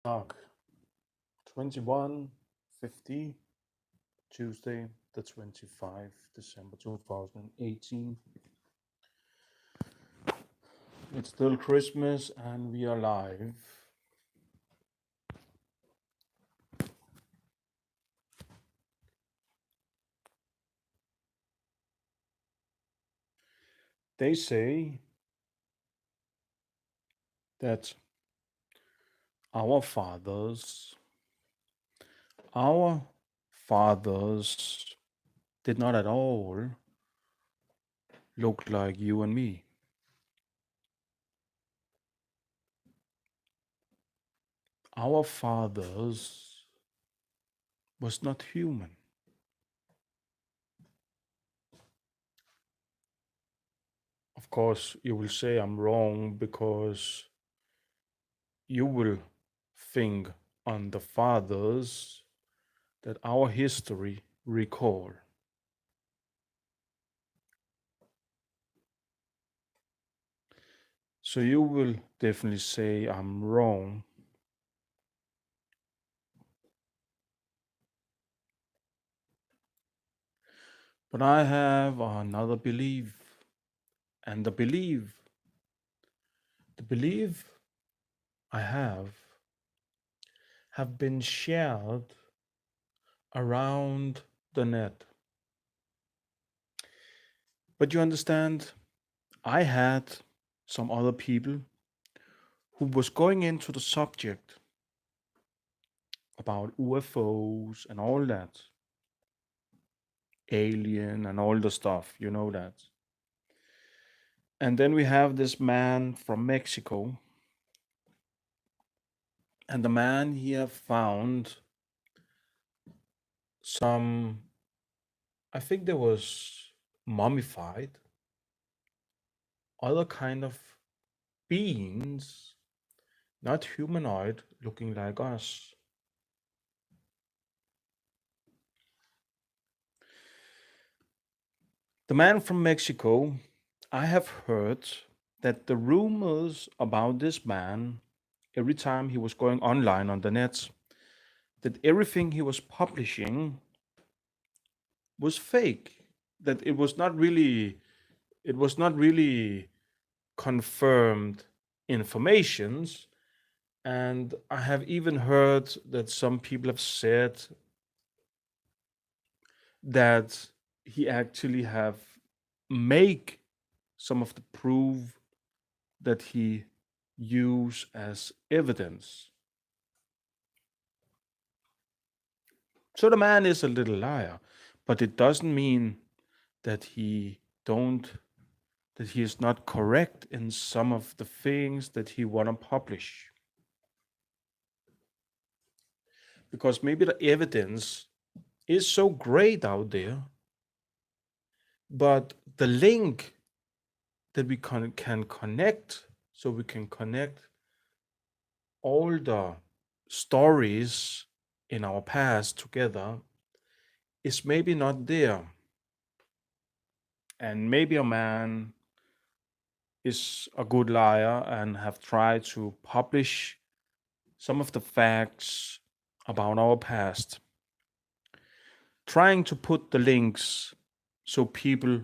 Talk 21:50, Tuesday, the 25th December 2018. It's still Christmas and we are live. They say that our fathers, our fathers did not at all look like you and me. Our fathers was not human. Of course, you will say I'm wrong because you will think on the fathers that our history recall. So you will definitely say I'm wrong. But I have another belief. And the belief I have been shared around the net. But you understand, I had some other people who was going into the subject about UFOs and all that, alien and all the stuff, you know that. And then we have this man from Mexico, and the man he have found some, I think there was mummified, other kind of beings, not humanoid, looking like us. The man from Mexico, I have heard that the rumors about this man, every time he was going online on the net, that everything he was publishing was fake. That it was not really confirmed informations. And I have even heard that some people have said that he actually have make some of the proof that he use as evidence. So the man is a little liar, but it doesn't mean that don't he is not correct in some of the things that he want to publish. Because maybe the evidence is so great out there, but the link that we can connect, so we can connect all the stories in our past together, is maybe not there. And maybe a man is a good liar and have tried to publish some of the facts about our past, trying to put the links so people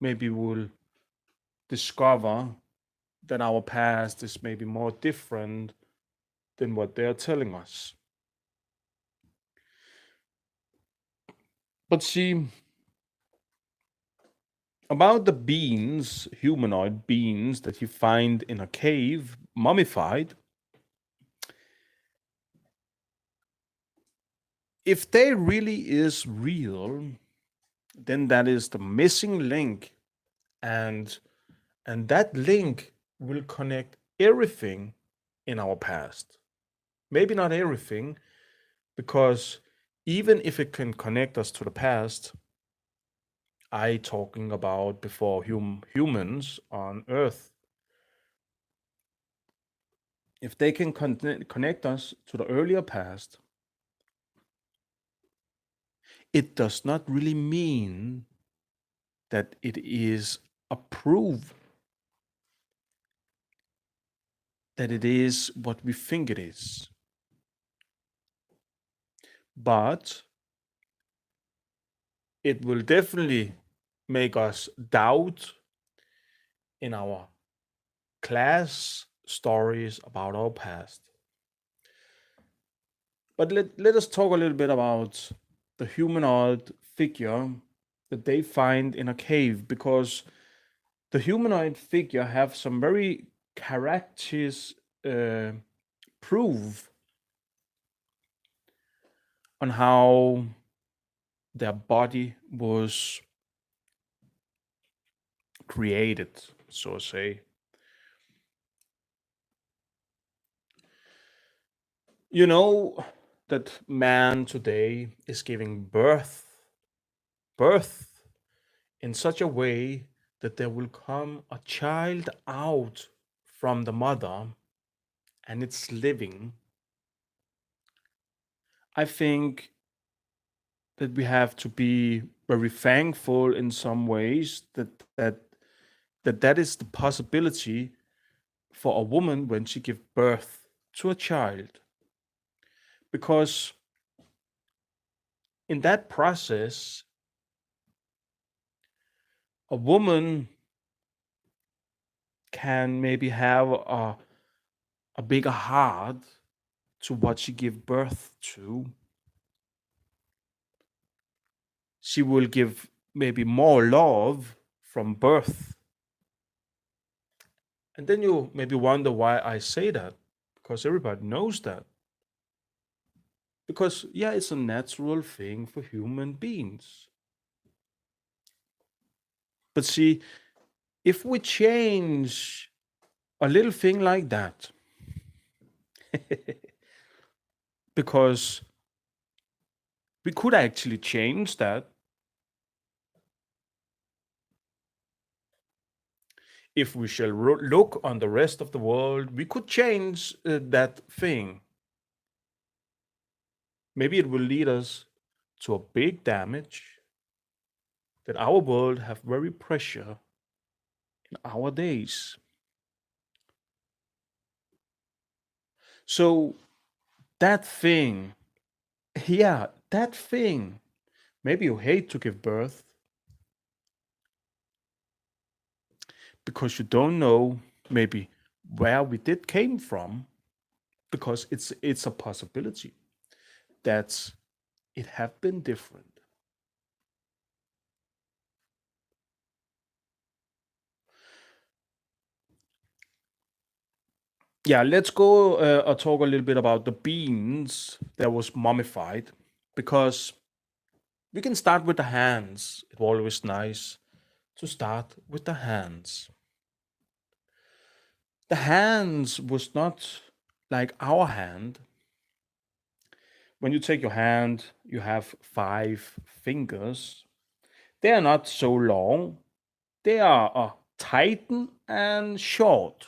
maybe will discover that our past is maybe more different than what they're telling us. But see, about the beings, humanoid beings that you find in a cave, mummified, if they really is real, then that is the missing link, and that link will connect everything in our past. Maybe not everything, because even if it can connect us to the past, I talking about before humans on Earth, if they can connect us to the earlier past, it does not really mean that it is a proof that it is what we think it is. but it will definitely make us doubt in our class stories about our past. But let us talk a little bit about the humanoid figure that they find in a cave, because the humanoid figure have some very characters uh, proof on how their body was created, so to say. You know that man today is giving birth in such a way that there will come a child out from the mother and it's living. I think that we have to be very thankful in some ways that is the possibility for a woman when she gives birth to a child, because in that process a woman can maybe have a bigger heart to what she give birth to. She will give maybe more love from birth. And then you maybe wonder why I say that, because everybody knows that. Because, yeah, it's a natural thing for human beings. But see, if we change a little thing like that, because we could actually change that if we shall look on the rest of the world, we could change that thing. Maybe it will lead us to a big damage that our world have very pressure in our days. So that thing, yeah, that thing, maybe you hate to give birth because you don't know maybe where we did came from, because it's a possibility that it have been different. Yeah, let's go talk a little bit about the beans that was mummified, because we can start with the hands. It's always nice to start with the hands. The hands was not like our hand. When you take your hand, you have 5 fingers. They are not so long. They are tight and short.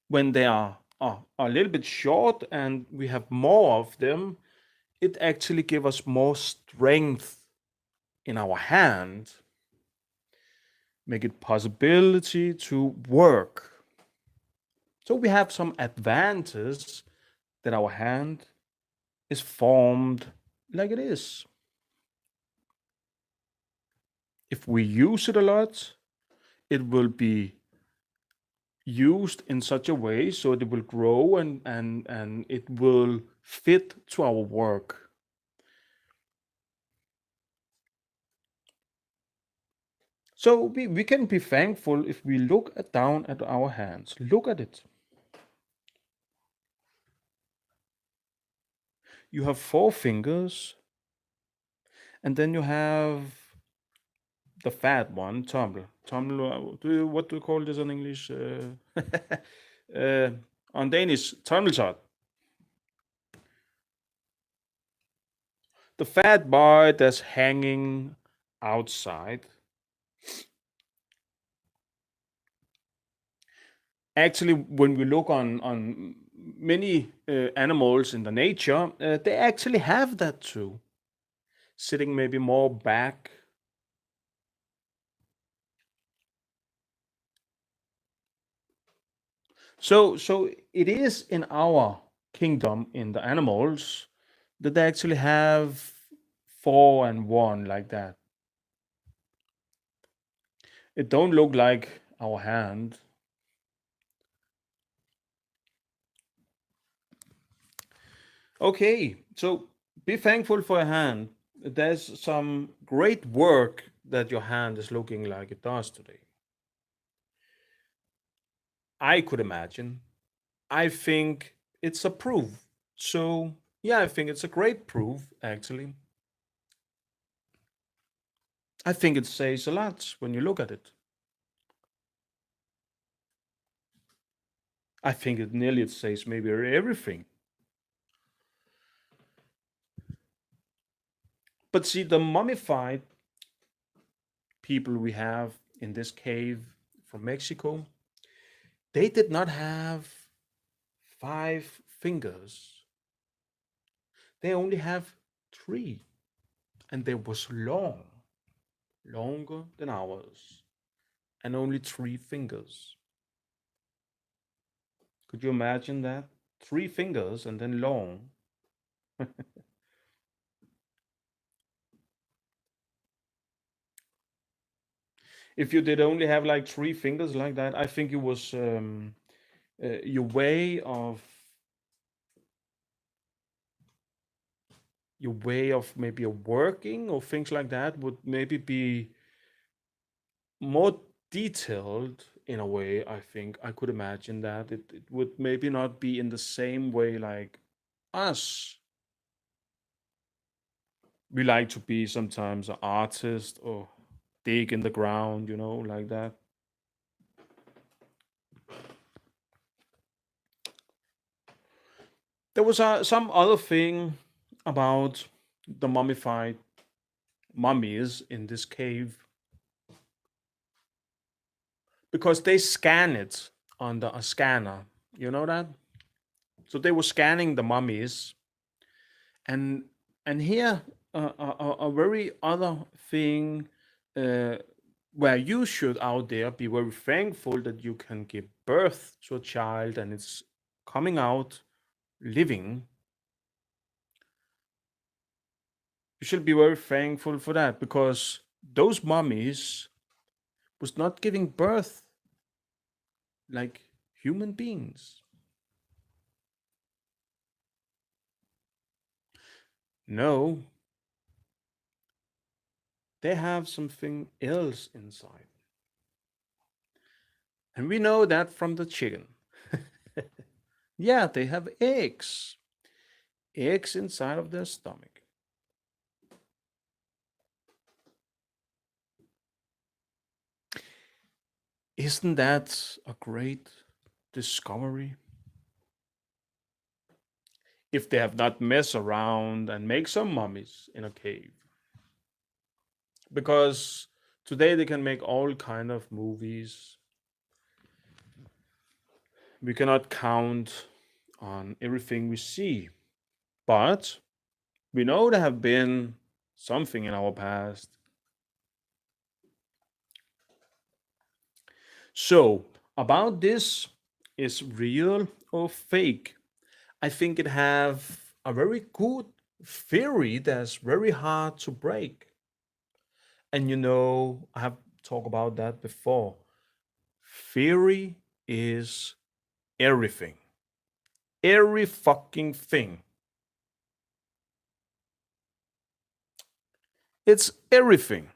When they are a little bit short and we have more of them, it actually gives us more strength in our hand, make it possibility to work. So we have some advantage that our hand is formed like it is. If we use it a lot, it will be used in such a way so it will grow and it will fit to our work. So we can be thankful if we look down at our hands. Look at it. You have 4 fingers, and then you have the fat one, thumb. Thumb, what do you call this in English? Uh, on Danish, tommeltot. The fat part that's hanging outside. Actually, when we look on many animals in the nature, they actually have that too, sitting maybe more back. So it is in our kingdom in the animals. that they actually have four and one like that. It don't look like our hand. Okay, so be thankful for your hand. There's some great work that your hand is looking like it does today. I could imagine. I think it's a proof. So, yeah, I think it's a great proof, actually. I think it says a lot when you look at it. I think it says maybe everything. But see, the mummified people we have in this cave from Mexico, they did not have five fingers. They only have three. And they was long, longer than ours, and only three fingers. Could you imagine that? Three fingers and then long. If you did only have like three fingers like that, I think it was your way of maybe working or things like that would maybe be more detailed in a way. I think I could imagine that it would maybe not be in the same way like us. We like to be sometimes an artist or dig in the ground, like that. There was some other thing about the mummified mummies in this cave because they scan it under a scanner. You know that? So they were scanning the mummies, and here a very other thing uh, where you should out there be very thankful that you can give birth to a child and it's coming out living. You should be very thankful for that because those mummies was not giving birth like human beings. No, they have something else inside. And we know that from the chicken. Yeah, they have eggs. Eggs inside of their stomach. Isn't that a great discovery? If they have not messed around and make some mummies in a cave. Because today they can make all kind of movies. We cannot count on everything we see. But we know there have been something in our past. So, about this is real or fake? I think it have a very good theory that's very hard to break. And I have talked about that before. Theory is everything. Every fucking thing. It's everything.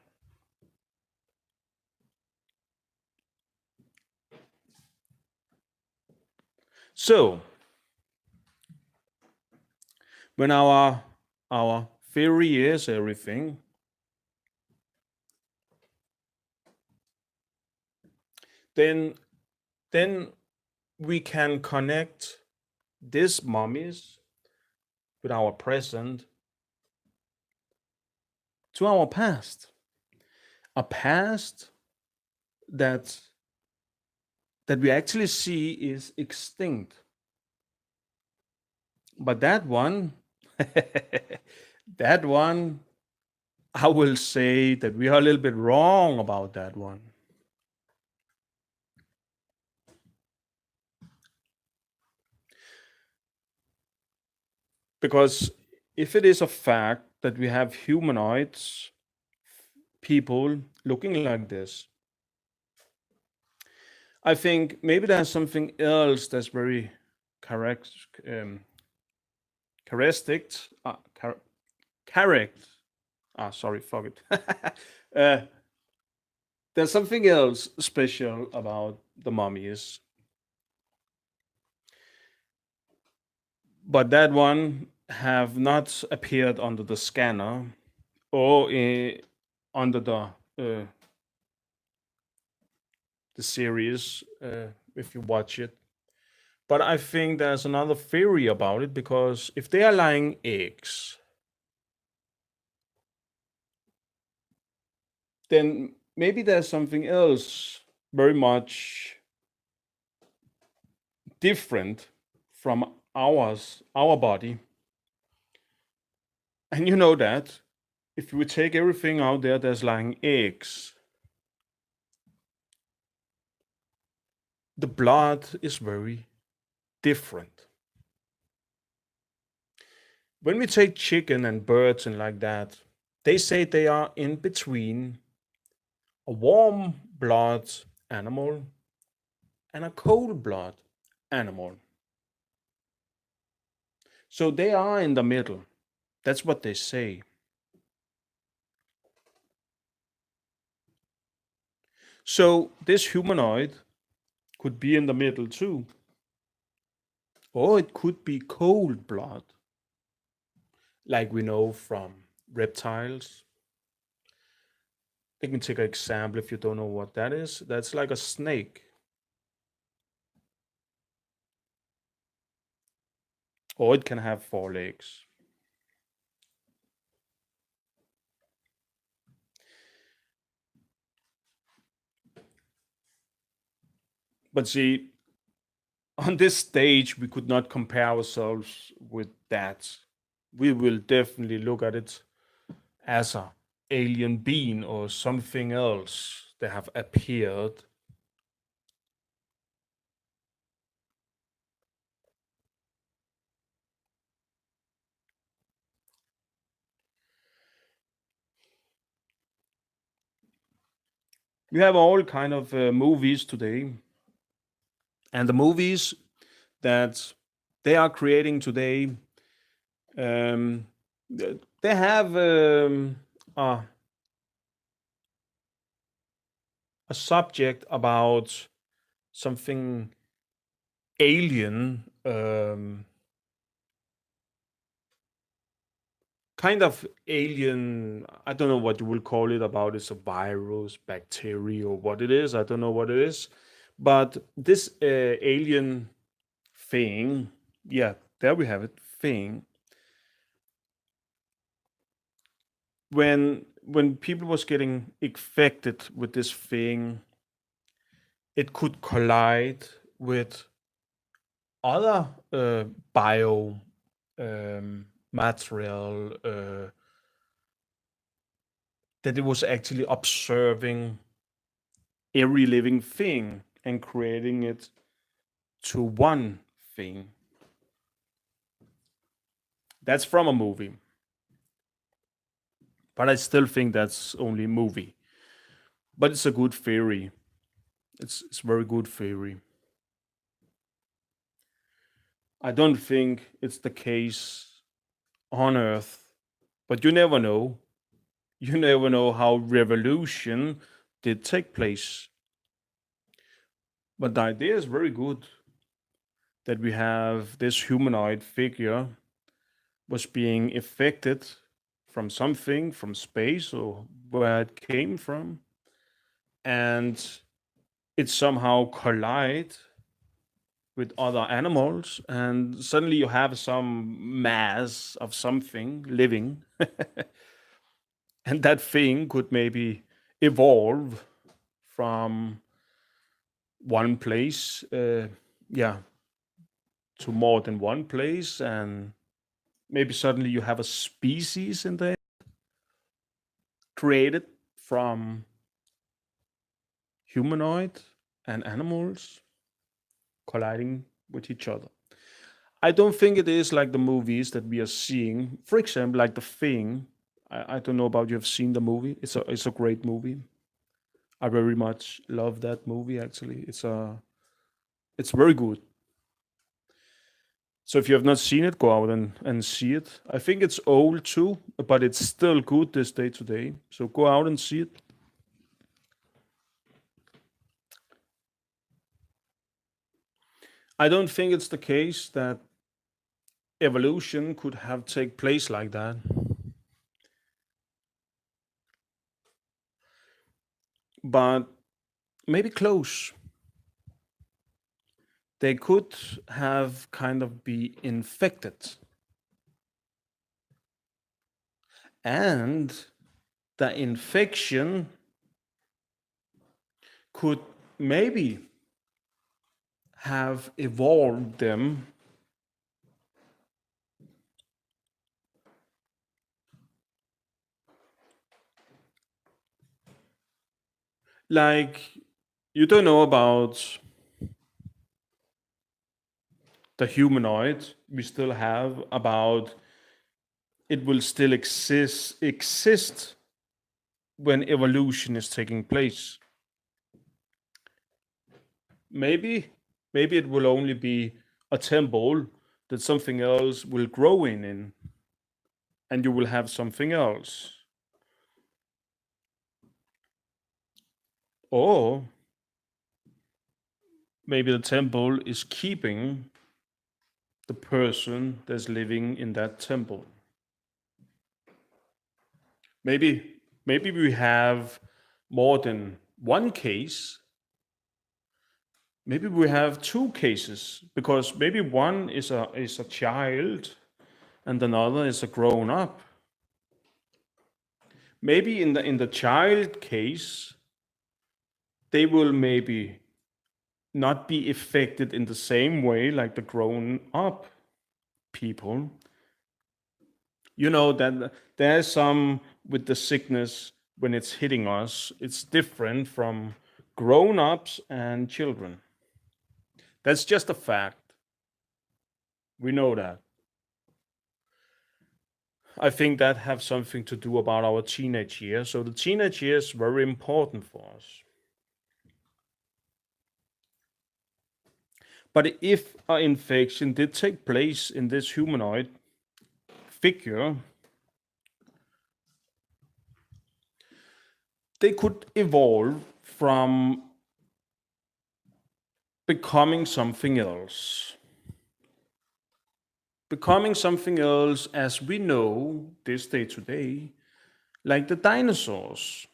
So, when our theory is everything, then then we can connect these mummies with our present to our past. A past that we actually see is extinct. But that one, that one, I will say that we are a little bit wrong about that one. Because if it is a fact that we have humanoids, people looking like this, I think maybe there's something else that's very correct, um, characteristic, correct. Ah, sorry, fuck it. uh, there's something else special about the mummies, but that one have not appeared under the scanner or under the series if you watch it. But I think there's another theory about it because if they are laying eggs, then maybe there's something else very much different from our body. And you know that if we take everything out there that's laying eggs, the blood is very different. When we take chicken and birds and like that, they say they are in between a warm blood animal and a cold blood animal. So they are in the middle. That's what they say. So this humanoid could be in the middle too. Or it could be cold blood, like we know from reptiles. I can take an example if you don't know what that is. That's like a snake. Or it can have four legs. But see, on this stage, we could not compare ourselves with that. We will definitely look at it as a alien being or something else that have appeared. We have all kind of movies today, and the movies that they are creating today, um, they have a, a subject about something alien, kind of alien. I don't know what you will call it. About it's a virus, bacteria, or what it is. I don't know what it is, but this alien thing, yeah, there we have it. Thing when people was getting infected with this thing, it could collide with other bio material that it was actually observing every living thing and creating it to one thing. That's from a movie, but I still think that's only a movie. But it's a good theory. It's very good theory. I don't think it's the case on Earth, but you never know. You never know how revolution did take place. But the idea is very good that we have this humanoid figure was being affected from something from space or where it came from, and it somehow collide with other animals, and suddenly you have some mass of something living, and that thing could maybe evolve from one place, yeah, to more than one place, and maybe suddenly you have a species in there created from humanoid and animals colliding with each other. I don't think it is like the movies that we are seeing. For example, like The Thing. I don't know about you have seen the movie. It's a great movie. I very much love that movie. Actually, it's very good. So if you have not seen it, go out and see it. I think it's old too, but it's still good this day today. So go out and see it. I don't think it's the case that evolution could have take place like that, but maybe close. They could have kind of be infected, and the infection could maybe have evolved them like you don't know about the humanoid we still have about it will still exist when evolution is taking place. Maybe maybe it will only be a temple that something else will grow in, and you will have something else. Or maybe the temple is keeping the person that's living in that temple. Maybe we have more than one case. Maybe we have two cases because maybe one is a child and another is a grown up. Maybe in the child case, they will maybe not be affected in the same way like the grown up people. You know that there's some with the sickness when it's hitting us, it's different from grown ups and children. That's just a fact. We know that. I think that have something to do about our teenage years. So the teenage years very important for us. But if an infection did take place in this humanoid figure, they could evolve from becoming something else. Becoming something else as we know this day today, like the dinosaurs.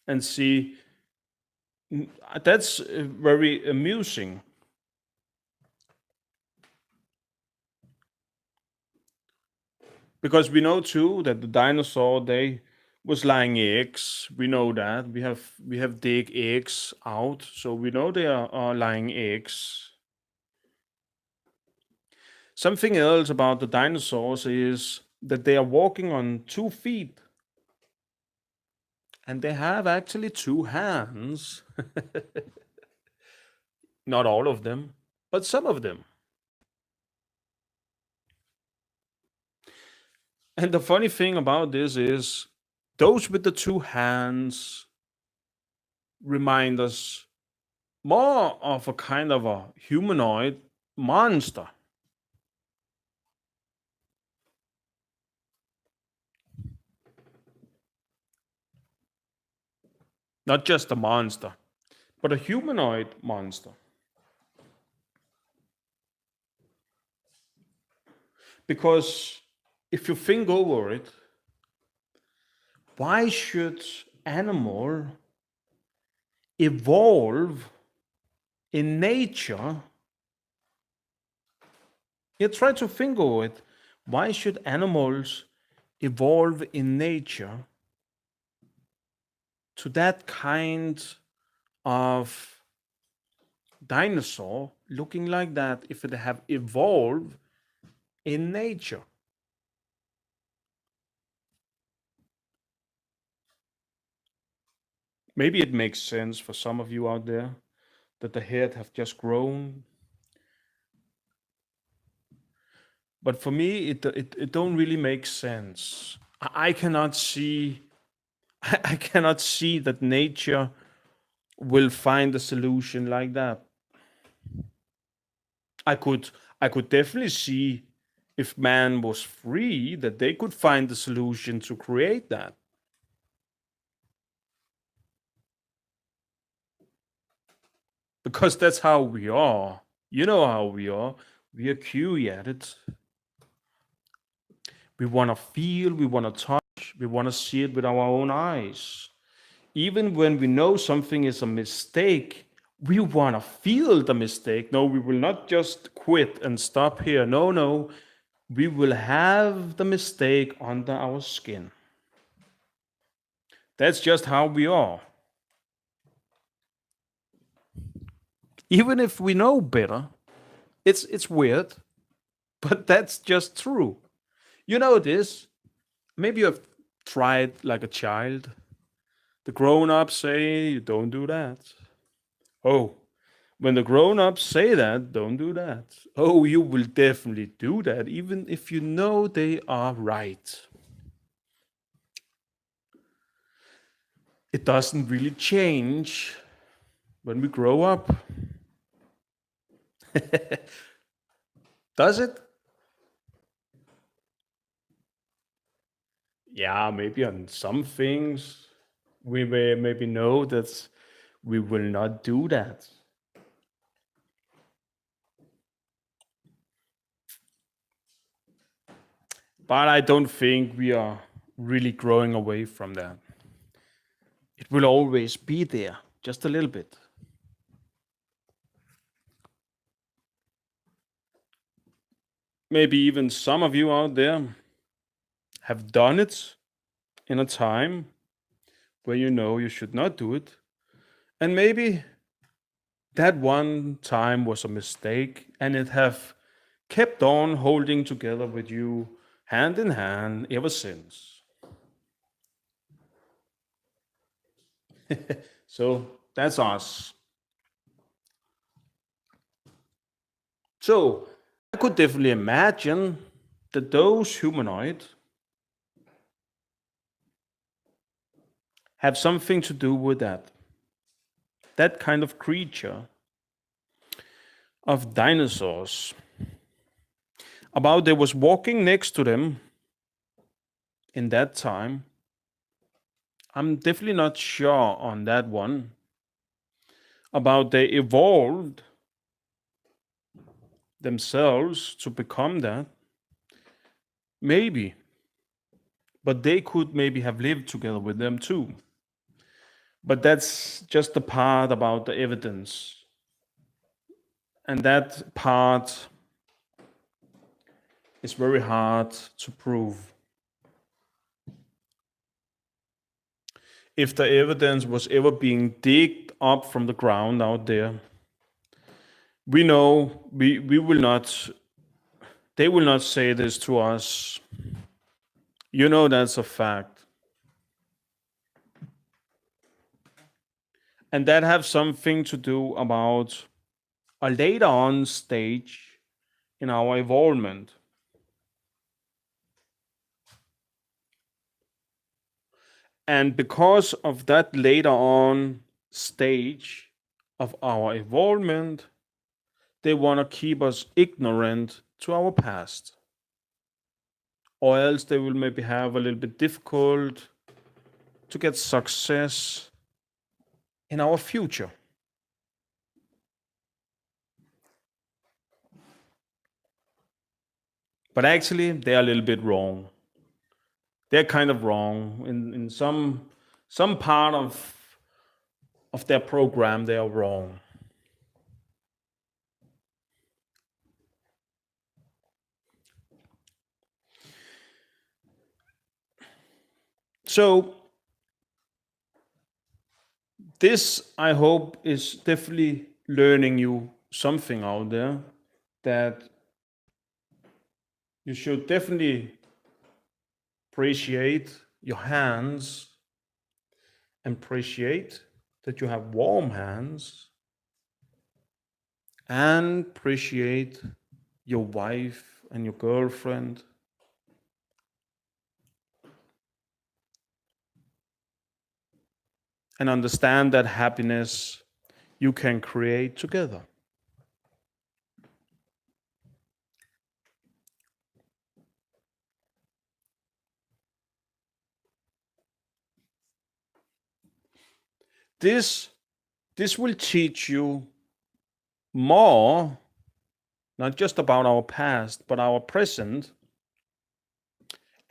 And see, that's very amusing because we know too that the dinosaur they was laying eggs. We know that we have dig eggs out, so we know they are laying eggs. Something else about the dinosaurs is that they are walking on 2 feet and they have actually two hands. Not all of them, but some of them. And the funny thing about this is those with the two hands remind us more of a kind of a humanoid monster, not just a monster, but a humanoid monster. Because if you think over it, why should animal evolve in nature? You try to think over it. Why should animals evolve in nature to that kind of dinosaur looking like that if it have evolved in nature? Maybe it makes sense for some of you out there that the head have just grown But for me, it don't really make sense. I cannot see I cannot see that nature will find a solution like that. I could I could definitely see if man was free that they could find the solution to create that. Because that's how we are. You know how we are. We are curious at it. We want to feel, we want to touch, we want to see it with our own eyes. Even when we know something is a mistake, we want to feel the mistake. No, we will not just quit and stop here. No, no. We will have the mistake under our skin. That's just how we are. Even if we know better, it's weird, but that's just true. You know this. Maybe you have tried like a child. The grown-ups say you don't do that. Oh, when the grown-ups say that, don't do that. Oh, you will definitely do that, even if you know they are right. It doesn't really change when we grow up. Does it? Yeah, maybe on some things we may maybe know that we will not do that. But I don't think we are really growing away from that. It will always be there, just a little bit. Maybe even some of you out there have done it in a time where you know you should not do it. And maybe that one time was a mistake and it have kept on holding together with you hand in hand ever since. So that's us. So I could definitely imagine that those humanoid have something to do with that. That kind of creature of dinosaurs. About they was walking next to them in that time. I'm definitely not sure on that one. About they evolved themselves to become that. Maybe. But they could maybe have lived together with them too. But that's just the part about the evidence. And that part is very hard to prove. If the evidence was ever being digged up from the ground out there, we know we will not, they will not say this to us. You know that's a fact. And that have something to do about a later on stage in our evolvement. And because of that later on stage of our evolvement, they want to keep us ignorant to our past. Or else they will maybe have a little bit difficult to get success in our future. But actually, they're a little bit wrong. They're kind of wrong in some part of their program. They are wrong. So this, I hope, is definitely learning you something out there that you should definitely appreciate your hands and appreciate that you have warm hands and appreciate your wife and your girlfriend, and understand that happiness you can create together. This this will teach you more, not just about our past, but our present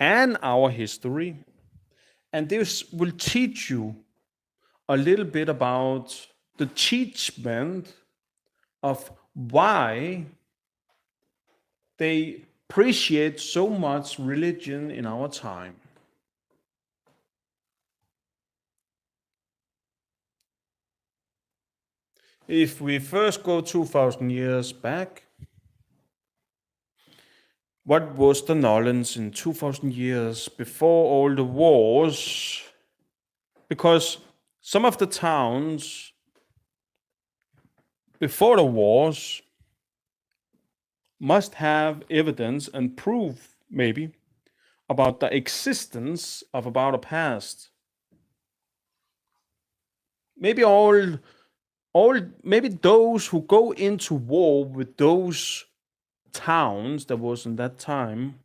and our history. And this will teach you a little bit about the teachment of why they appreciate so much religion in our time. If we first go 2,000 years back, what was the knowledge in 2,000 years before all the wars? Because some of the towns before the wars must have evidence and proof, maybe, about the existence of about a past. Maybe maybe those who go into war with those towns that was in that time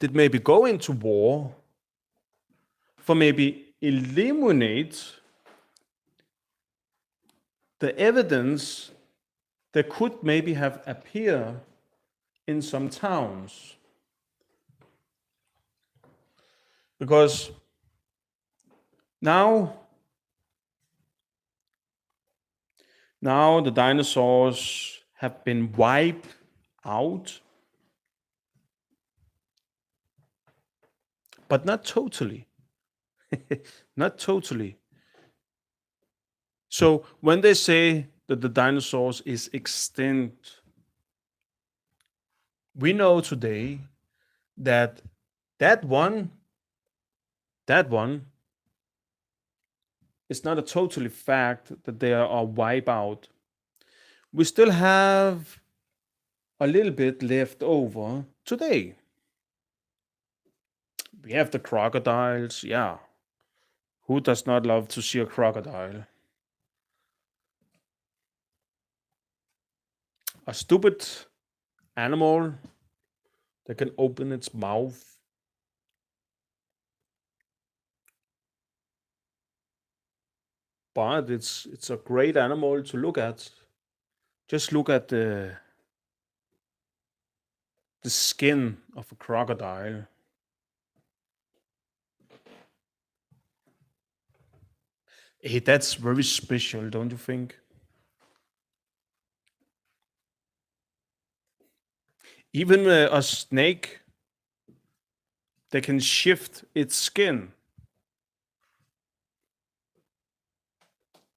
did maybe go into war for maybe eliminate the evidence that could maybe have appeared in some towns. Because now the dinosaurs have been wiped out, but not totally. Not totally. So when they say that the dinosaurs is extinct, we know today that that one that one is not a totally fact that they are wiped out. We still have a little bit left over today. We have the crocodiles, yeah. Who does not love to see a crocodile? A stupid animal that can open its mouth. But it's a great animal to look at. Just look at the skin of a crocodile. Hey, that's very special, don't you think? Even a snake that can shift its skin.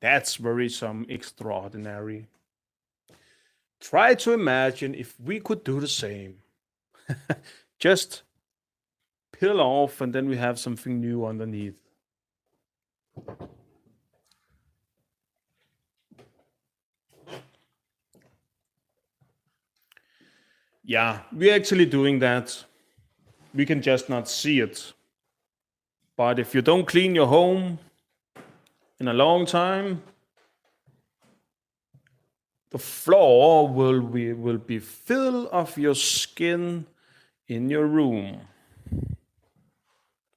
That's very some extraordinary. Try to imagine if we could do the same. Just peel off and then we have something new underneath. Yeah, we're actually doing that. We can just not see it. But if you don't clean your home in a long time, the floor will be filled of your skin in your room.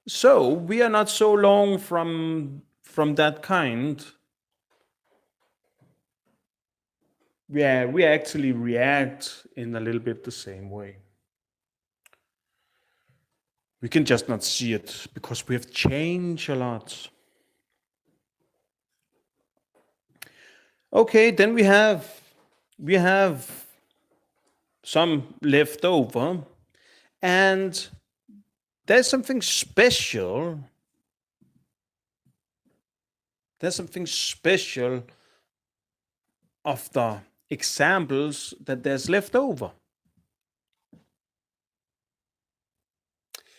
So we are not so long from that kind. Yeah, we actually react in a little bit the same way. We can just not see it because we have changed a lot. Okay, then we have some left over, and there's something special. There's something special of the examples that there's left over.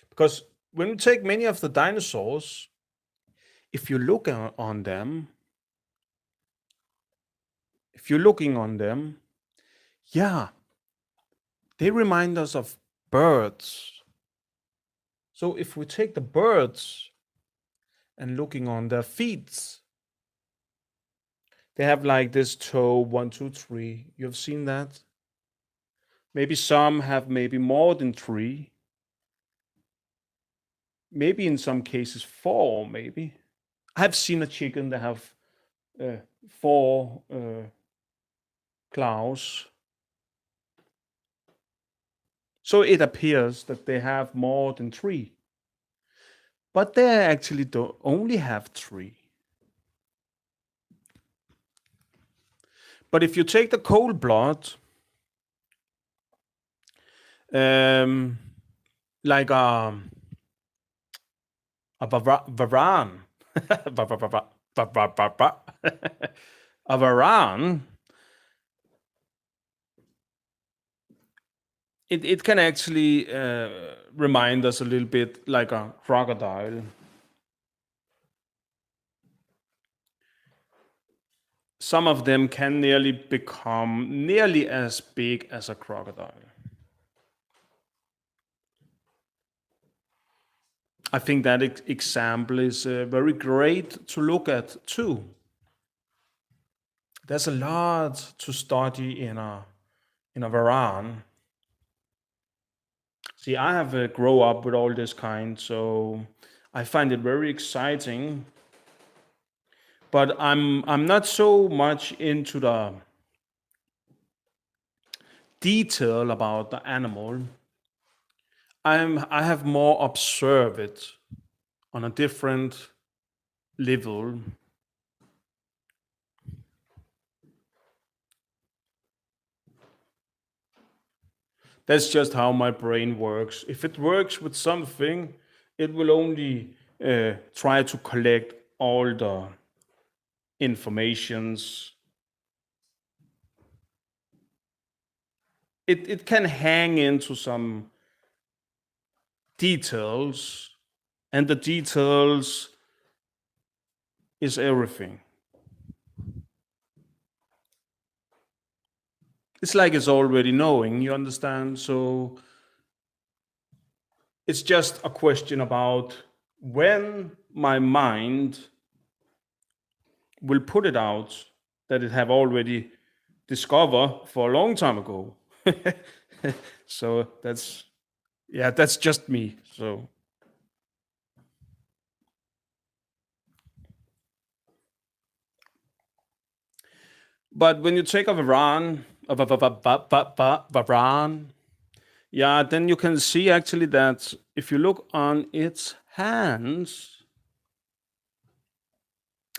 Because when we take many of the dinosaurs, if you look on them, if you're looking on them, yeah, They remind us of birds. So if we take the birds and looking on their feet, they have like this toe, one, two, three. You've seen that? Maybe some have maybe more than three. Maybe in some cases four, maybe. I've seen a chicken that have four claws. So it appears that they have more than three. But they actually don't only have three. But if you take the cold blood, um, like varan, a varan, it can actually remind us a little bit like a crocodile. Some of them can nearly become nearly as big as a crocodile. I think that example is very great to look at too. There's a lot to study in a varan. See, I have grown up with all this kind, so I find it very exciting. But I'm not so much into the detail about the animal. I have more observed it on a different level. That's just how my brain works. If it works with something, it will only try to collect all the informations. It can hang into some details, and the details is everything. It's like it's already knowing, you understand? So it's just a question about when my mind will put it out that it have already discovered for a long time ago. So that's, yeah, that's just me. So, but when you take a varan, varan, yeah, then you can see actually that if you look on its hands,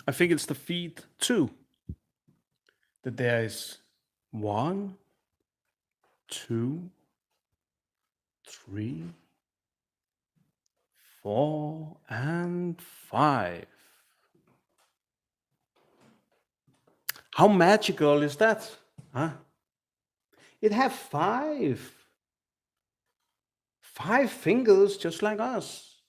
I think it's the feet too. That there is one, two, three, four, and five. How magical is that? Huh? It have five fingers just like us.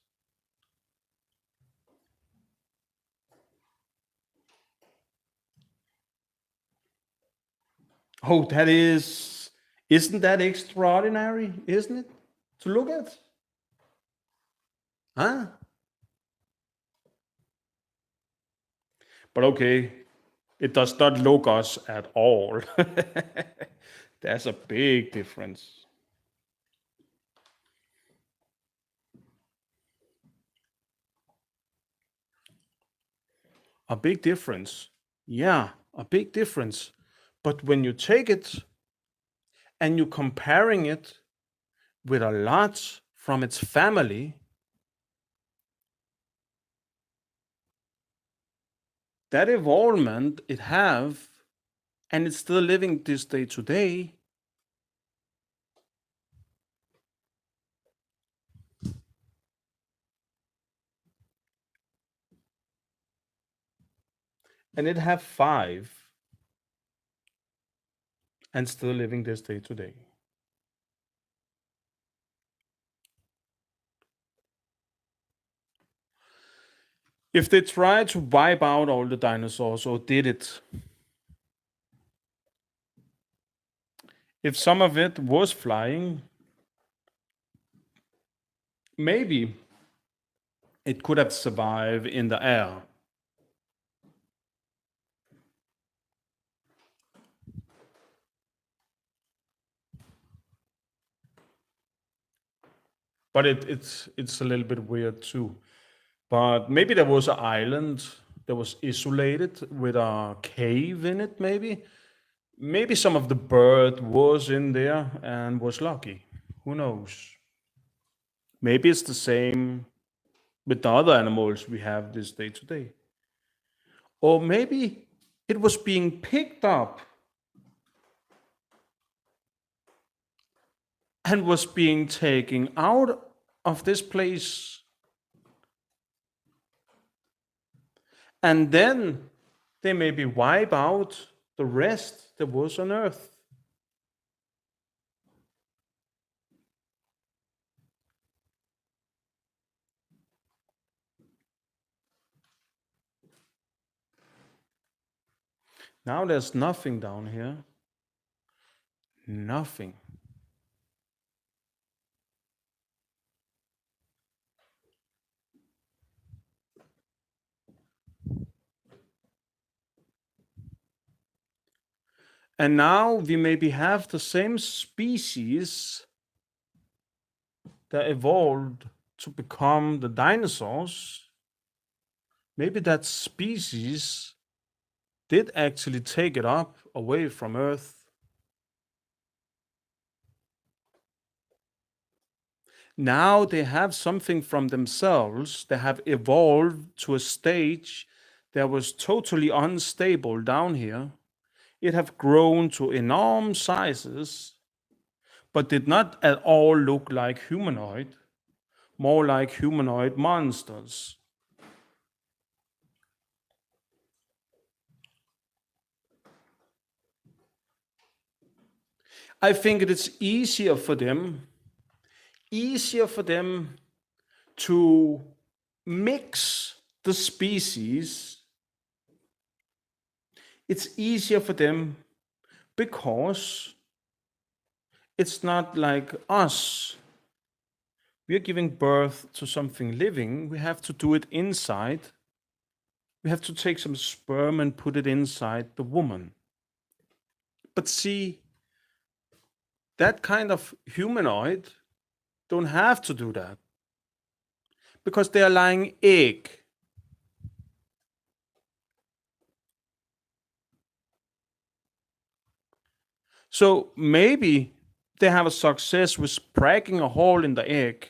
Oh, that isn't that extraordinary, isn't it? To look at? Huh? But okay, it does not look us at all. There's a big difference. A big difference. Yeah, a big difference. But when you take it and you're comparing it with a lot from its family, that evolvement it have, and it's still living this day today, and it have five, and still living this day today. If they tried to wipe out all the dinosaurs or did it, If some of it was flying, maybe it could have survived in the air. But it's a little bit weird too. But maybe there was an island that was isolated with a cave in it, maybe. Maybe some of the bird was in there and was lucky. Who knows? Maybe it's the same with the other animals we have this day today. Or maybe it was being picked up and was being taken out of this place. And then they maybe wipe out the rest that was on earth. Now there's nothing down here. Nothing. And now we maybe have the same species that evolved to become the dinosaurs. Maybe that species did actually take it up away from Earth. Now they have something from themselves. They have evolved to a stage that was totally unstable down here. It have grown to enormous sizes, but did not at all look like humanoid, more like humanoid monsters. I think it is easier for them to mix the species. It's easier for them because it's not like us. We are giving birth to something living. We have to do it inside. We have to take some sperm and put it inside the woman. But see, that kind of humanoid don't have to do that because they are laying egg. So maybe they have a success with breaking a hole in the egg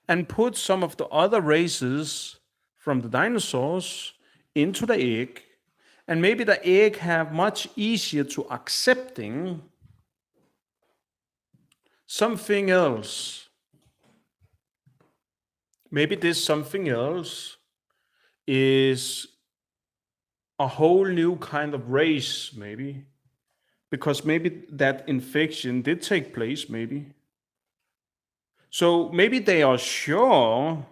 and put some of the other races from the dinosaurs into the egg, and maybe the egg have much easier to accepting something else. Maybe this something else is a whole new kind of race, maybe, because maybe that infection did take place, maybe. So maybe they are sure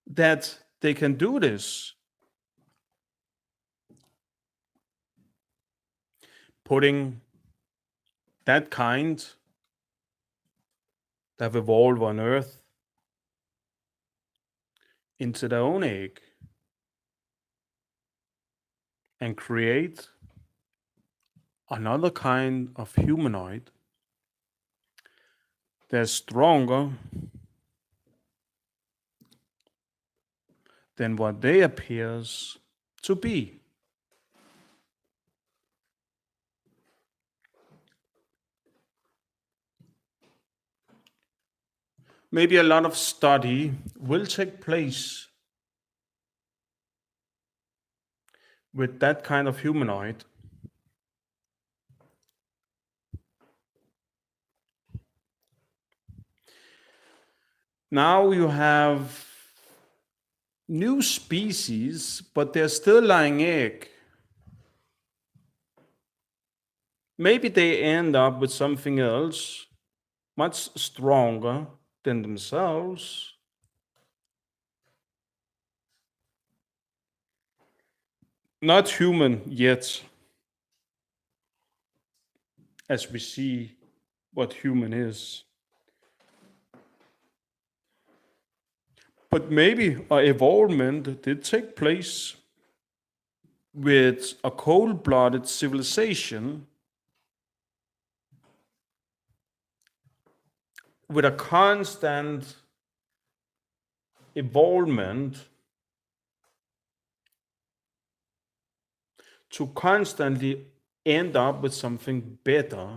that they can do this, putting that kind that have evolved on Earth into their own egg and create another kind of humanoid that's stronger than what they appears to be. Maybe a lot of study will take place with that kind of humanoid. Now you have new species, but they're still laying egg. Maybe they end up with something else much stronger than themselves. Not human yet. as we see what human is. But maybe our evolvement did take place with a cold-blooded civilization with a constant evolvement to constantly end up with something better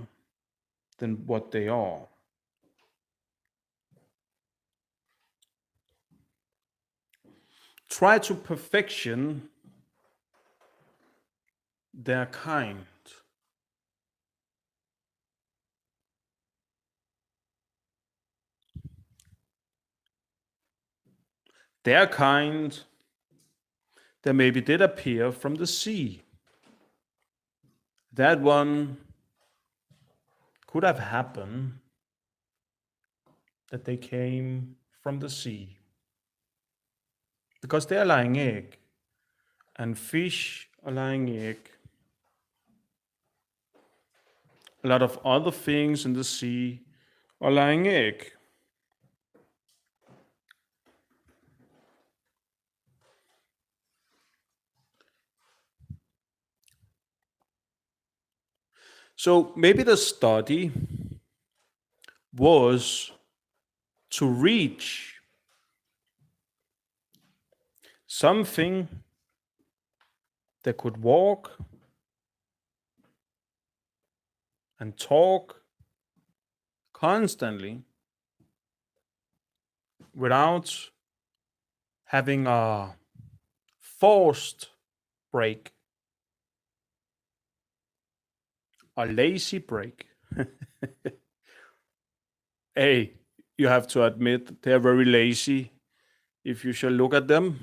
than what they are. Try to perfection their kind. Their kind that maybe did appear from the sea. That one could have happened that they came from the sea because they are laying egg and fish are laying egg. A lot of other things in the sea are laying egg. So maybe the study was to reach something that could walk and talk constantly without having a forced break, a lazy break. Hey, you have to admit they're very lazy. If you shall look at them,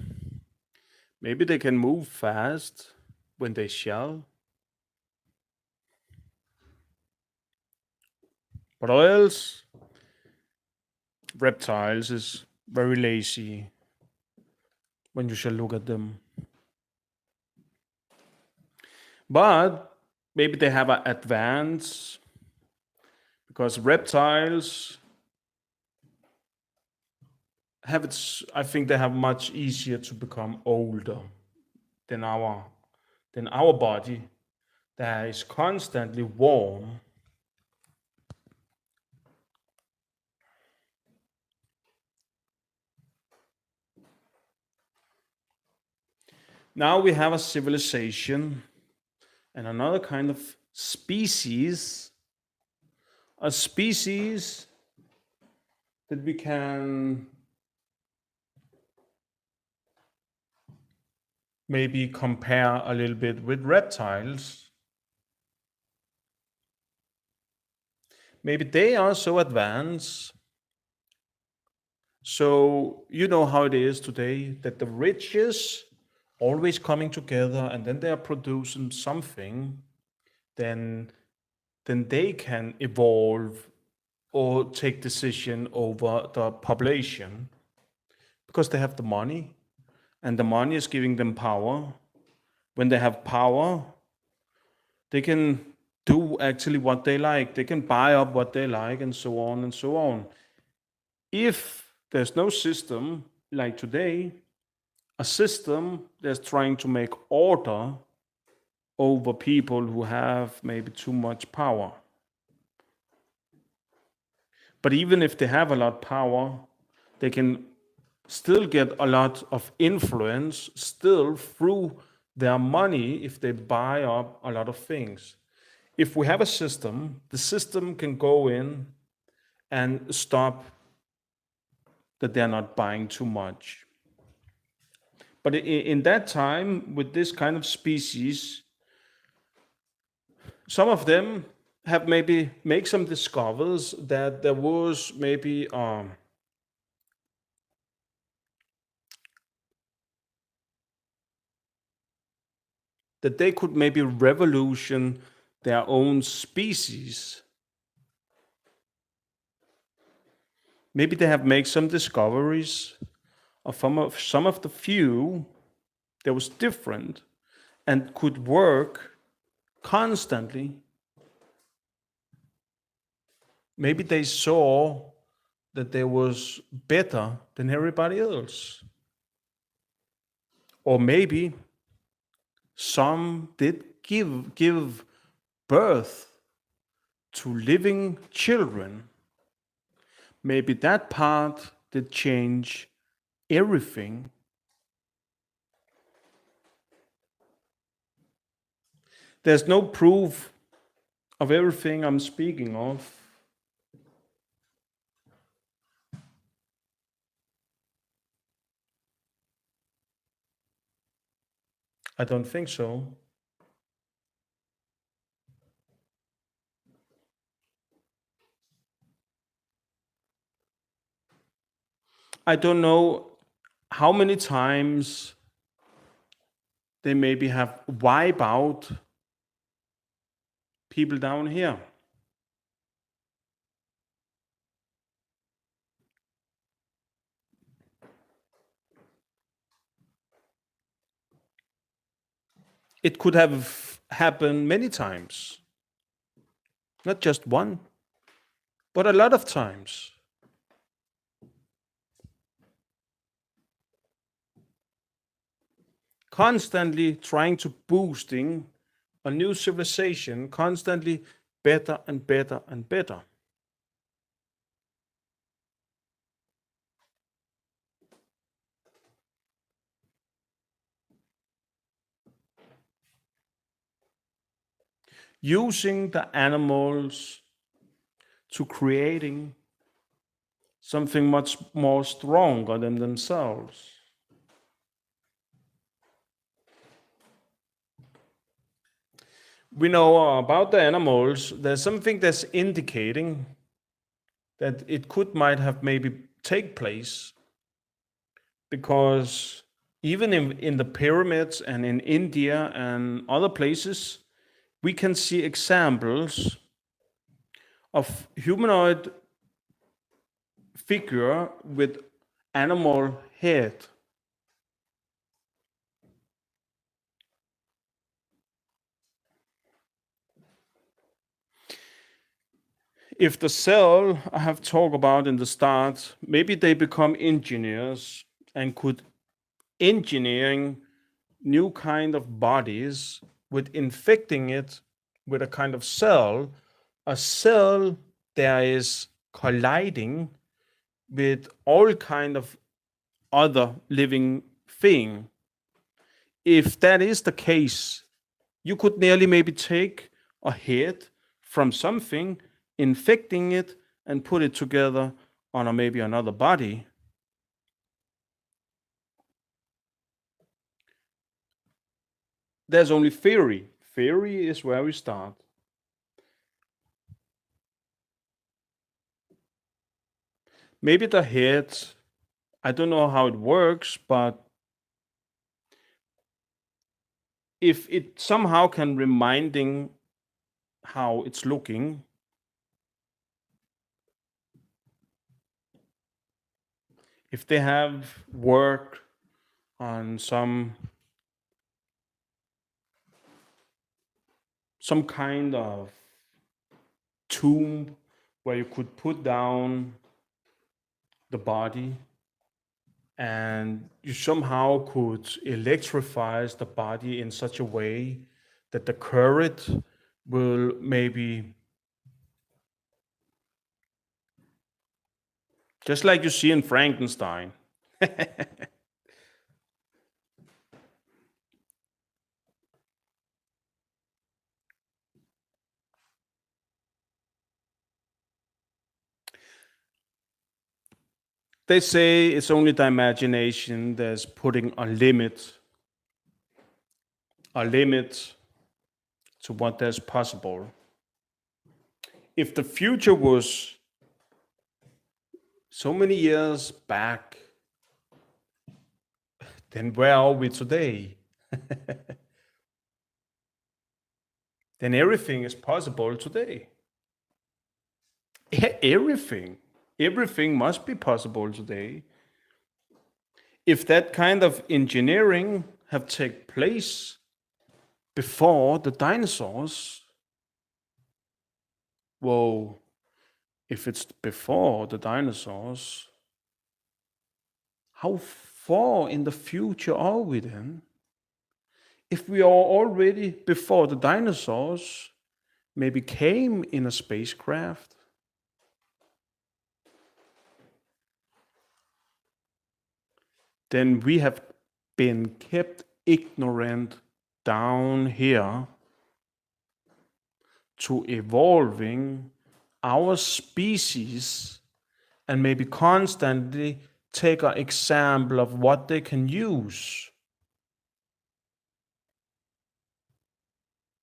maybe they can move fast when they shall, but else reptiles is very lazy when you shall look at them. But maybe they have an advance because reptiles have it. I think they have much easier to become older than our body that is constantly warm. Now we have a civilization and another kind of species, a species that we can maybe compare a little bit with reptiles. Maybe they are so advanced. So, you know how it is today that the riches always coming together and then they are producing something, then they can evolve or take decision over the population because they have the money and the money is giving them power. When they have power, they can do actually what they like. They can buy up what they like and so on and so on. If there's no system like today, a system that's trying to make order over people who have maybe too much power. But even if they have a lot of power, they can still get a lot of influence still through their money if they buy up a lot of things. If we have a system, the system can go in and stop that they're not buying too much. But in that time, with this kind of species, some of them have maybe make some discoveries that there was maybe that they could maybe revolution their own species. Maybe they have made some discoveries of some of the few that was different and could work constantly Maybe they saw that they was better than everybody else. Or maybe some did give birth to living children. Maybe that part did change everything. There's no proof of everything I'm speaking of. I don't think so. I don't know how many times they maybe have wiped out people down here. It could have happened many times, not just one, but a lot of times. Constantly trying to boosting a new civilization, constantly better and better and better. Using the animals to creating something much more stronger than themselves. We know about the animals, there's something that's indicating that it could might have maybe take place because even in the pyramids and in India and other places, we can see examples of humanoid figure with animal head. If the cell I have talked about in the start, maybe they become engineers and could engineering new kind of bodies with infecting it with a kind of cell, a cell that is colliding with all kind of other living thing. If that is the case, you could nearly maybe take a head from something, infecting it, and put it together on a maybe another body. There's only theory. Theory is where we start. Maybe the head, I don't know how it works, but if it somehow can reminding how it's looking, if they have worked on some kind of tomb where you could put down the body and you somehow could electrify the body in such a way that the current will maybe just like you see in Frankenstein. They say it's only the imagination that's putting a limit to what is possible. If the future was so many years back, then where are we today? Then everything is possible today. Everything. Everything must be possible today. If that kind of engineering have taken place before the dinosaurs, whoa, if it's before the dinosaurs, how far in the future are we then? If we are already before the dinosaurs maybe came in a spacecraft, then we have been kept ignorant down here to evolving our species and maybe constantly take an example of what they can use,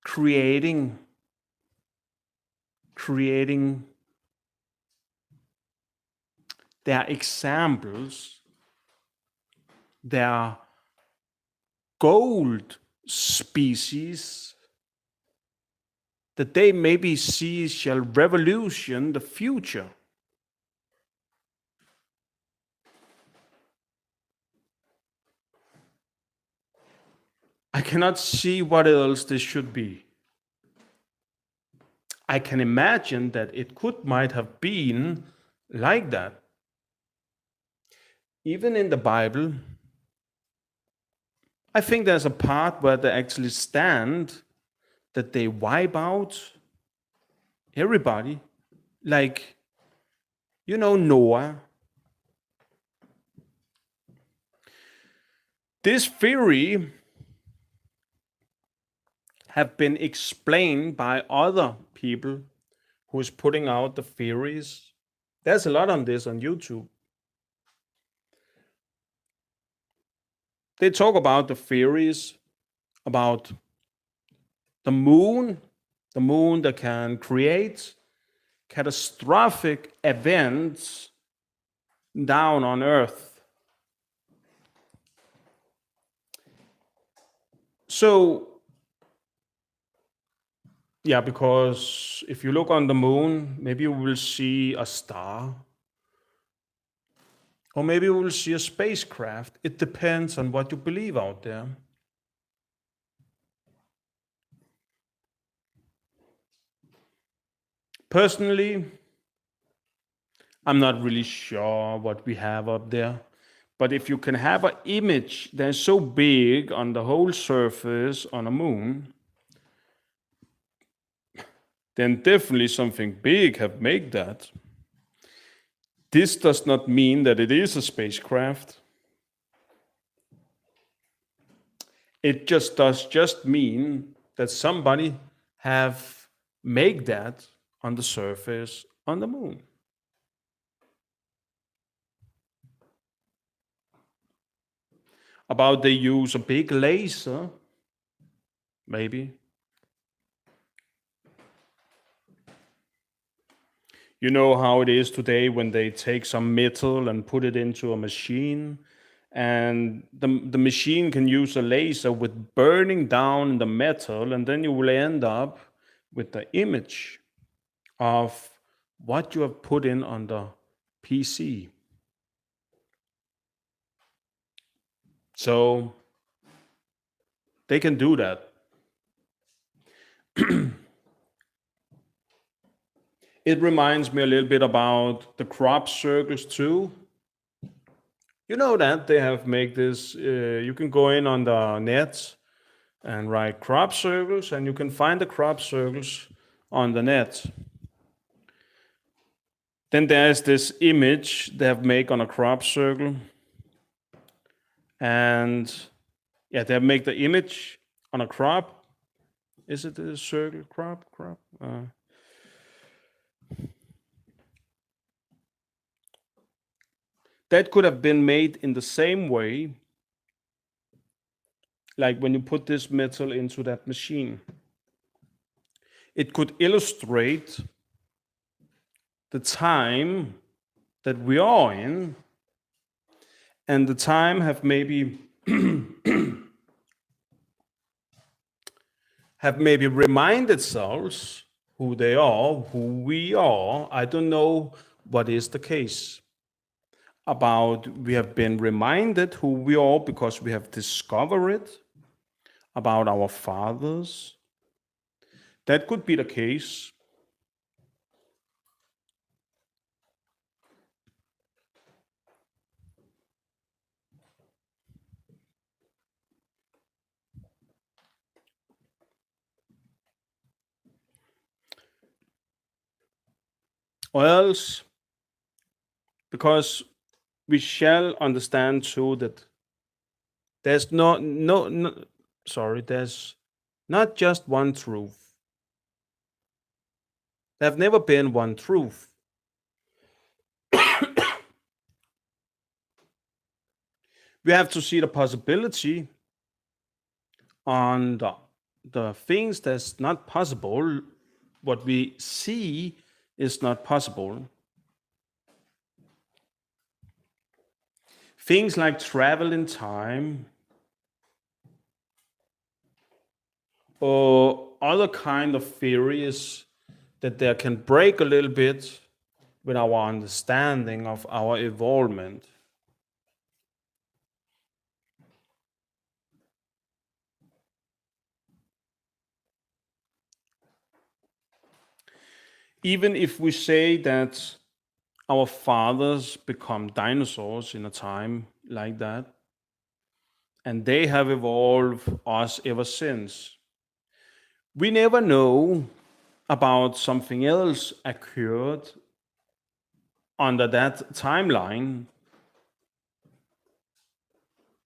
creating their examples, their gold species that they maybe see shall revolution the future. I cannot see what else this should be. I can imagine that it might have been like that. Even in the Bible, I think there's a part where they actually stand that they wipe out everybody. Like, Noah. This theory have been explained by other people who's putting out the theories. There's a lot on this on YouTube. They talk about the theories about the moon that can create catastrophic events down on Earth. So, yeah, because if you look on the moon, maybe you will see a star. Or maybe you will see a spacecraft. It depends on what you believe out there. Personally, I'm not really sure what we have up there. But if you can have an image that's so big on the whole surface on a moon, then definitely something big have made that. This does not mean that it is a spacecraft. It just mean that somebody have made that on the surface on the moon. About they use a big laser, maybe. You know how it is today when they take some metal and put it into a machine, and the machine can use a laser with burning down the metal, and then you will end up with the image of what you have put in on the PC. So they can do that. It reminds me a little bit about the crop circles too. You know that they have made this. You can go in on the net and write crop circles, and you can find the crop circles on the net. Then there's this image they have made on a crop circle, and yeah, they make the image on a crop. Is it a circle crop? That could have been made in the same way, like when you put this metal into that machine. It could illustrate the time that we are in, and the time have maybe reminded themselves who they are, who we are. I don't know what is the case. About we have been reminded who we are because we have discovered it about our fathers. That could be the case. Or else, because we shall understand too that there's no sorry, there's not just one truth. There've never been one truth. We have to see the possibility on the things that's not possible. What we see is not possible. Things like travel in time or other kind of theories that they can break a little bit with our understanding of our evolvement. Even if we say that our fathers become dinosaurs in a time like that, and they have evolved us ever since, we never know about something else occurred under that timeline.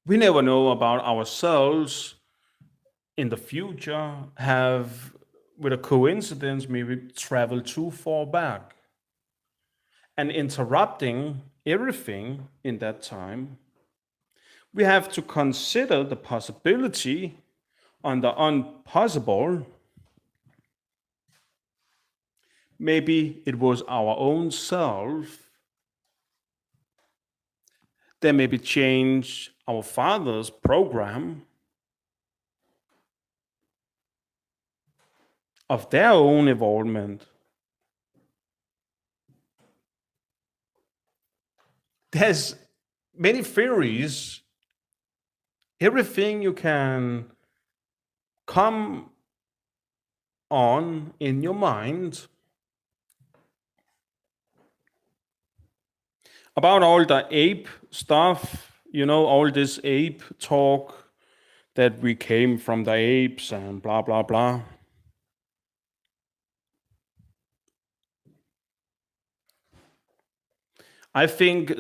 We never know about ourselves in the future have, with a coincidence, maybe traveled too far back and interrupting everything in that time. We have to consider the possibility on the impossible. Maybe it was our own self that maybe changed our father's program of their own involvement. There's many theories, everything you can come on in your mind about all the ape stuff, all this ape talk that we came from the apes and blah, blah, blah. I think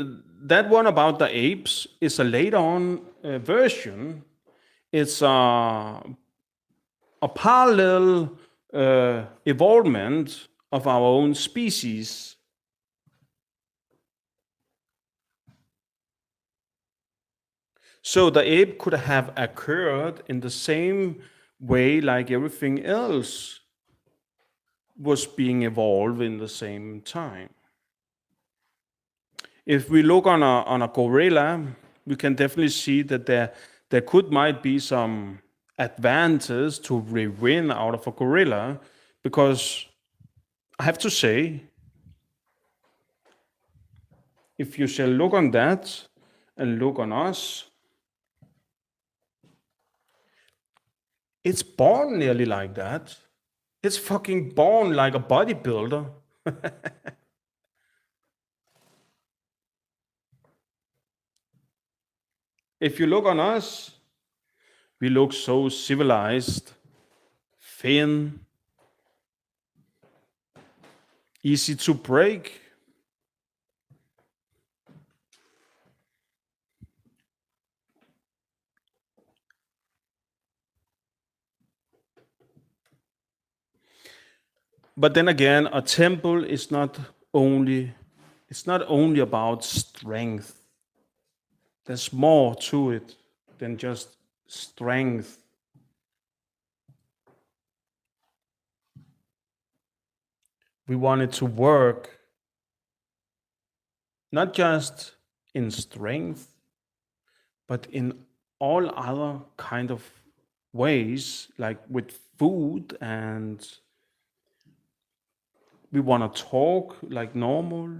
that one about the apes is a later on version. It's a parallel evolvement of our own species. So the ape could have occurred in the same way like everything else was being evolved in the same time. If we look on a gorilla, we can definitely see that there could might be some advantage to win out of a gorilla, because I have to say, if you shall look on that and look on us, it's born nearly like that. It's fucking born like a bodybuilder. If you look on us, we look so civilized, thin, easy to break. But then again, a temple is not only it's not only about strength. There's more to it than just strength. We want it to work not just in strength, but in all other kind of ways, like with food, and we want to talk like normal.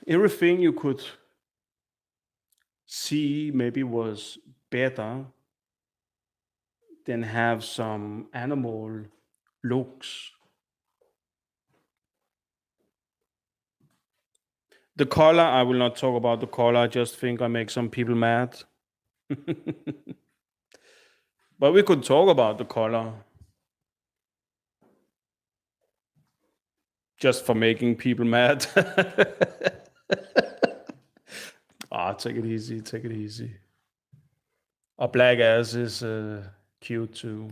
Everything you could see maybe was better than have some animal looks. The color, I will not talk about the color. I just think I make some people mad. But we could talk about the color. just for making people mad. Ah, take it easy, take it easy. A black ass is cute too.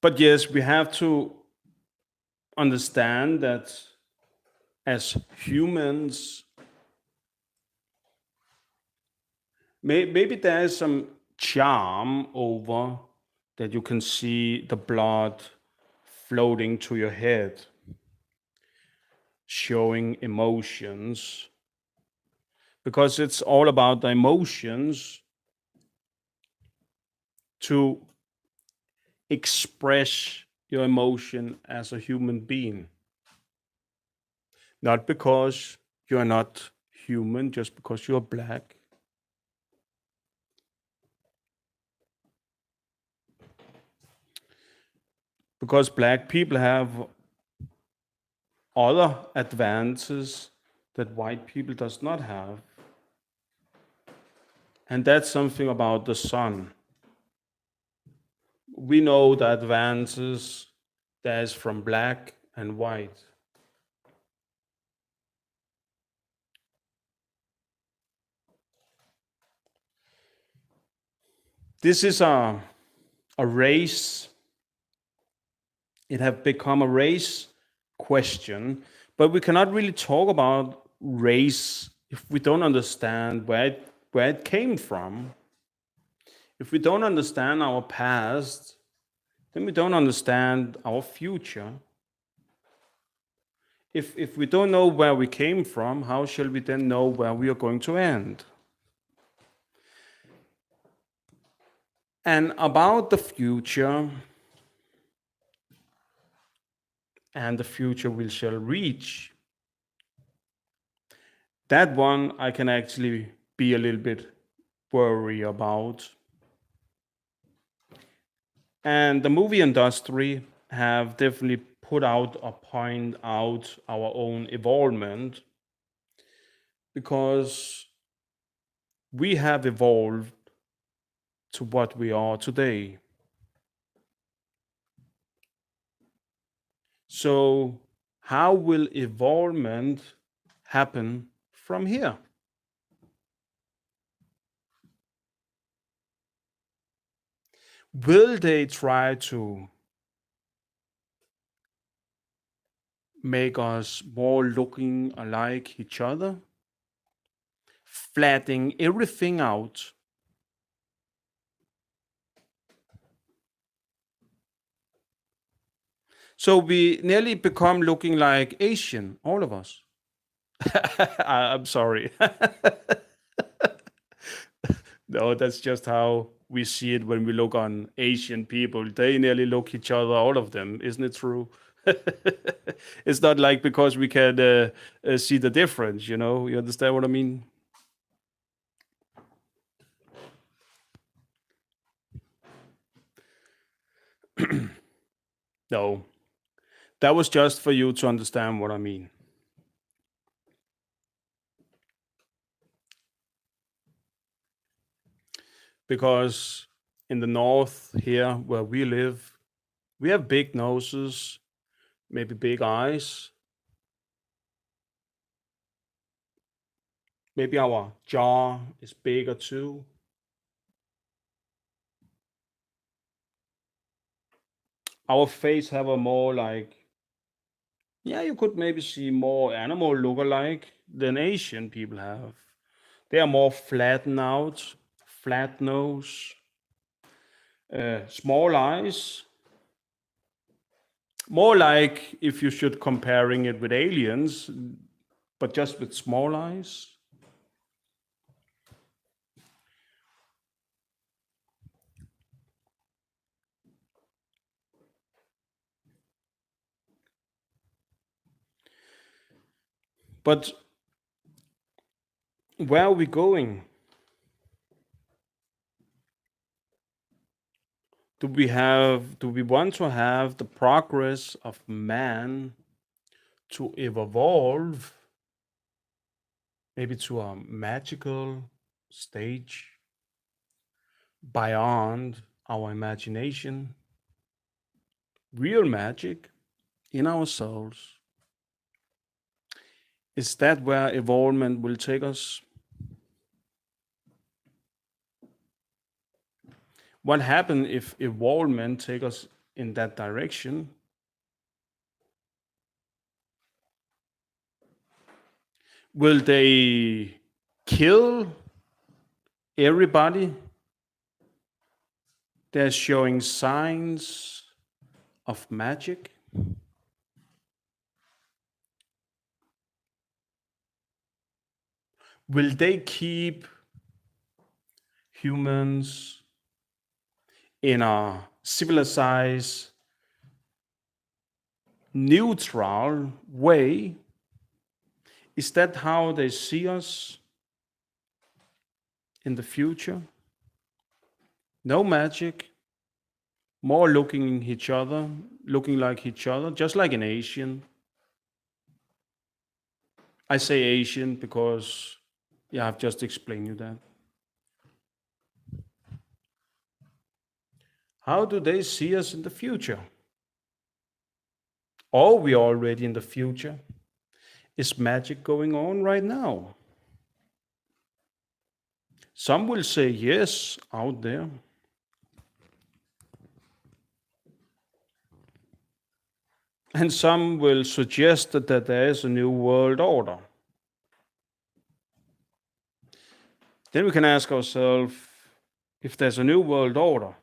But yes, we have to understand that as humans, maybe there is some charm over that you can see the blood floating to your head, showing emotions, because it's all about the emotions to express your emotion as a human being. Not because you're not human, just because you're black. Because black people have other advances that white people does not have. And that's something about the sun. We know the advances there's from black and white. This is a race. It have become a race question, but we cannot really talk about race if we don't understand where it came from. If we don't understand our past, then we don't understand our future. If we don't know where we came from, how shall we then know where we are going to end? And about the future, and the future we shall reach, that one I can actually be a little bit worried about. And the movie industry have definitely put out or point out our own evolvement because we have evolved to what we are today. So, how will evolvement happen from here? Will they try to make us more looking alike each other, flattening everything out? So we nearly become looking like Asian, all of us. I'm sorry. No, that's just how we see it when we look on Asian people. They nearly look each other, all of them. Isn't it true? It's not like because we can see the difference, you know? You understand what I mean? No, that was just for you to understand what I mean. Because in the north here where we live, we have big noses, maybe big eyes, maybe our jaw is bigger too. Our face have a more like, yeah, you could maybe see more animal look-alike than Asian people have. They are more flattened out, flat nose, small eyes. More like if you should comparing it with aliens, but just with small eyes. But where are we going? Do we want to have the progress of man to evolve maybe to a magical stage beyond our imagination, real magic in our souls. Is that where evolvement will take us? What happens if evolvement take us in that direction? Will they kill everybody that's showing signs of magic? Will they keep humans in a civilized, neutral way? Is that how they see us in the future? No magic, more looking each other, looking like each other, just like an Asian. I say Asian because, yeah, I've just explained you that. How do they see us in the future? Are we already in the future? Is magic going on right now? Some will say yes out there. And some will suggest that there is a new world order. Then we can ask ourselves, if there's a new world order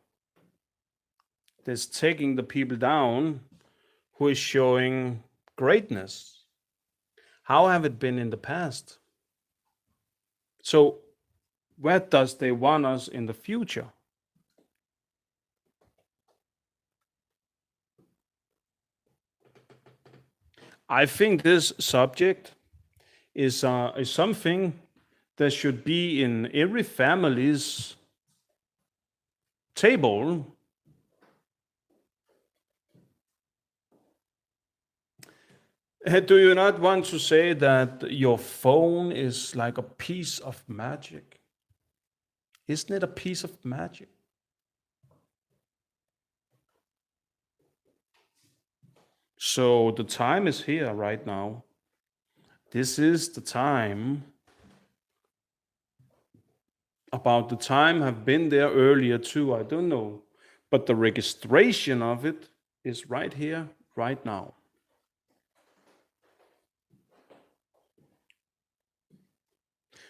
that's taking the people down who is showing greatness, how have it been in the past? So, where does they want us in the future? I think this subject is something that should be in every family's table. Do you not want to say that your phone is like a piece of magic? Isn't it a piece of magic? So the time is here right now. This is the time. About the time have been there earlier too, I don't know. But the registration of it is right here, right now.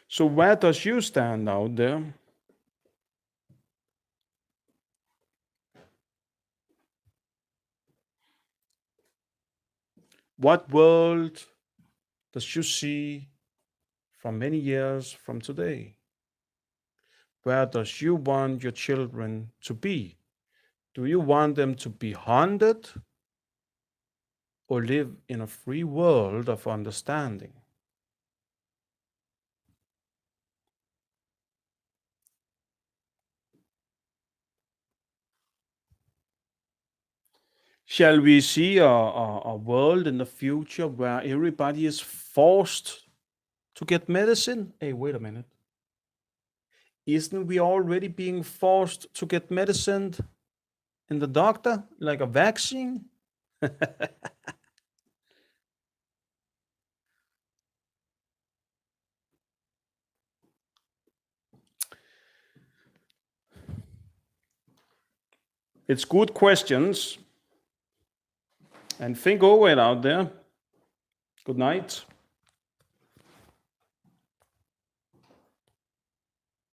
So where does you stand out there? What world does you see from many years from today? Where does you want your children to be? Do you want them to be haunted or live in a free world of understanding? Shall we see a world in the future where everybody is forced to get medicine? Hey, wait a minute. Isn't we already being forced to get medicine in the doctor, like a vaccine? It's good questions. And think over it out there. Good night.